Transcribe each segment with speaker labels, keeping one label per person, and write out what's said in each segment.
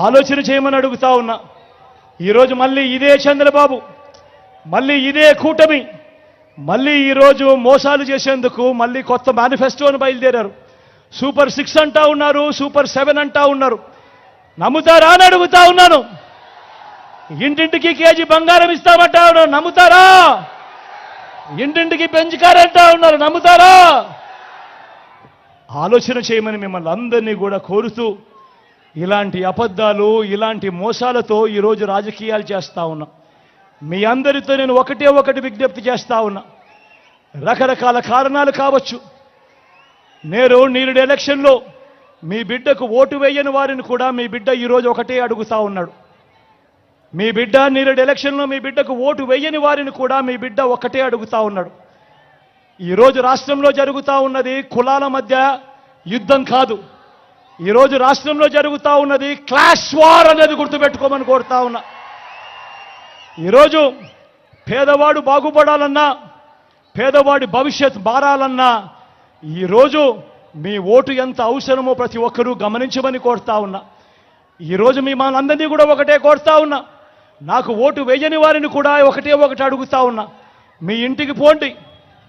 Speaker 1: ఆలోచన చేయమని అడుగుతా ఉన్నా. ఈరోజు మళ్ళీ ఇదే చంద్రబాబు, మళ్ళీ ఇదే కూటమి, మళ్ళీ ఈరోజు మోసాలు చేసేందుకు మళ్ళీ కొత్త మేనిఫెస్టోను బయలుదేరారు. సూపర్ 6 అంటా ఉన్నారు, సూపర్ 7 అంటా ఉన్నారు. నమ్ముతారా అని అడుగుతా ఉన్నాను. ఇంటింటికి కేజీ బంగారం ఇస్తామంటా ఉన్నారు, నమ్ముతారా? ఇంటింటికి పెంచుకారంటా ఉన్నారు, నమ్ముతారా? ఆలోచన చేయమని మిమ్మల్ని అందరినీ కూడా కోరుతూ, ఇలాంటి అబద్ధాలు, ఇలాంటి మోసాలతో ఈరోజు రాజకీయాలు చేస్తా ఉన్నా. మీ అందరితో నేను ఒకటి విజ్ఞప్తి చేస్తా ఉన్నా. రకరకాల కారణాలు కావచ్చు. నేను నీరుడు ఎలక్షన్లో మీ బిడ్డకు ఓటు వేయని వారిని కూడా మీ బిడ్డ ఈరోజు ఒకటే అడుగుతా ఉన్నాడు. మీ బిడ్డ నీరుడు ఎలక్షన్లో మీ బిడ్డకు ఓటు వేయని వారిని కూడా మీ బిడ్డ ఒకటే అడుగుతా ఉన్నాడు. ఈరోజు రాష్ట్రంలో జరుగుతూ ఉన్నది కులాల మధ్య యుద్ధం కాదు. ఈరోజు రాష్ట్రంలో జరుగుతూ ఉన్నది క్లాష్ వార్ అనేది గుర్తుపెట్టుకోమని కోరుతా ఉన్నా. ఈరోజు పేదవాడు బాగుపడాలన్నా, పేదవాడి భవిష్యత్ మారాలన్నా ఈరోజు మీ ఓటు ఎంత అవసరమో ప్రతి ఒక్కరూ గమనించమని కోరుతా ఉన్నా. ఈరోజు మీ మనందరినీ కూడా ఒకటే కోరుతా ఉన్నా. నాకు ఓటు వేయని వారిని కూడా ఒకటి అడుగుతా ఉన్నా. మీ ఇంటికి పోండి,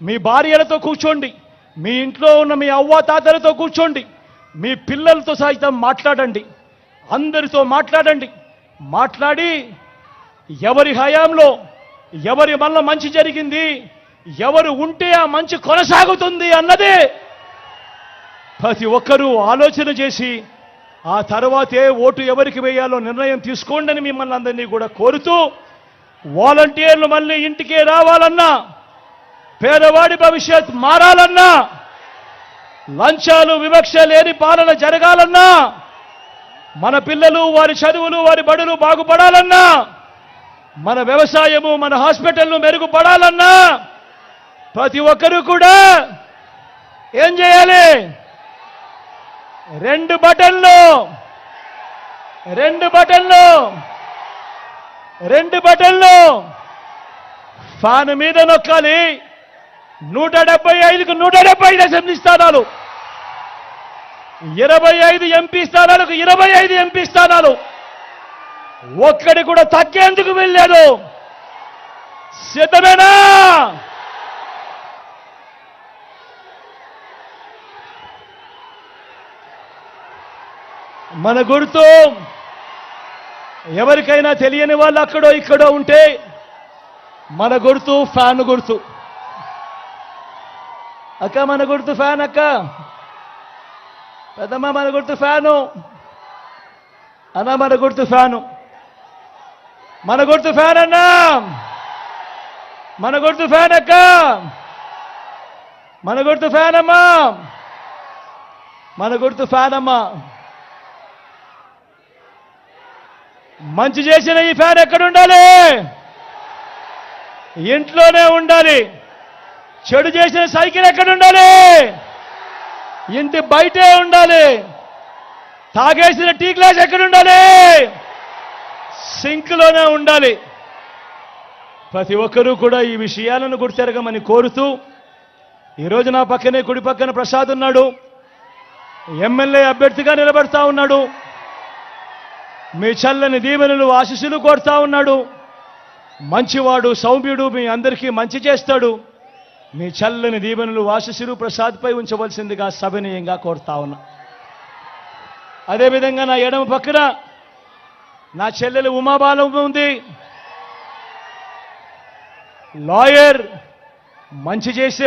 Speaker 1: మీ భార్యలతో కూర్చోండి, మీ ఇంట్లో ఉన్న మీ అవ్వాతాతలతో కూర్చోండి, మీ పిల్లలతో సైతం మాట్లాడండి, అందరితో మాట్లాడండి. మాట్లాడి ఎవరి హయాంలో ఎవరి వల్ల మంచి జరిగింది, ఎవరు ఉంటే ఆ మంచి కొనసాగుతుంది అన్నదే ప్రతి ఒక్కరూ ఆలోచన చేసి ఆ తర్వాతే ఓటు ఎవరికి వేయాలో నిర్ణయం తీసుకోండి అని మిమ్మల్ని అందరినీ కూడా కోరుతూ, వాలంటీర్లు మళ్ళీ ఇంటికే రావాలన్నా, పేదవాడి భవిష్యత్ మారాలన్నా, లంచాలు వివక్ష లేని పాలన జరగాలన్నా, మన పిల్లలు వారి చదువులు వారి బడులు బాగుపడాలన్నా, మన వ్యవసాయము మన హాస్పిటల్ను మెరుగుపడాలన్నా ప్రతి ఒక్కరూ కూడా ఏం చేయాలి? 2 బటన్లు ఫ్యాన్ మీద నొక్కాలి. 175కు 175 అసెంబ్లీ స్థానాలు, 25 ఎంపీ స్థానాలకు 25 ఎంపీ స్థానాలు, ఒక్కడి కూడా తగ్గేందుకు వెళ్ళలేదు. సిద్ధమేనా? మన గుర్తు ఎవరికైనా తెలియని వాళ్ళు అక్కడో ఇక్కడో ఉంటే మన గుర్తు ఫ్యాన్ గుర్తు. అక్క మన గుర్తు ఫ్యాన్, అక్క పెద్దమ్మ మన గుర్తు ఫ్యాను, అన్న మన గుర్తు ఫ్యాను, మన గుర్తు ఫ్యాన్ అన్నా, మన గుర్తు ఫ్యాన్ అక్క, మన గుర్తు ఫ్యాన్ అమ్మా, మన గుర్తు ఫ్యాన్ అమ్మా. మంచి చేసిన ఈ ఫ్యాన్ ఎక్కడ ఉండాలి? ఇంట్లోనే ఉండాలి. చెడు చేసిన సైకిల్ ఎక్కడ ఉండాలి? ఇంటి బయటే ఉండాలి. తాగేసిన టీ గ్లాస్ ఎక్కడ ఉండాలి? సింక్లోనే ఉండాలి. ప్రతి ఒక్కరూ కూడా ఈ విషయాలను గుర్తెరగమని కోరుతూ, ఈరోజు నా పక్కనే కుడి పక్కన ప్రసాద్ ఉన్నాడు, ఎమ్మెల్యే అభ్యర్థిగా నిలబడతా ఉన్నాడు. మీ చల్లని దీవెనలు ఆశీస్సులు కోరుతా ఉన్నాడు. మంచివాడు, సౌమ్యుడు, మీ అందరికీ మంచి చేస్తాడు. మీ చల్లని దీవెనలు ఆశీస్సులు ప్రసాద్పై ఉంచవలసిందిగా సవినయంగా కోరుతా ఉన్నా. అదేవిధంగా నా ఎడమ పక్కన నా చెల్లెలు ఉమాబాలం ఉంది, లాయర్, మంచి చేస్తూ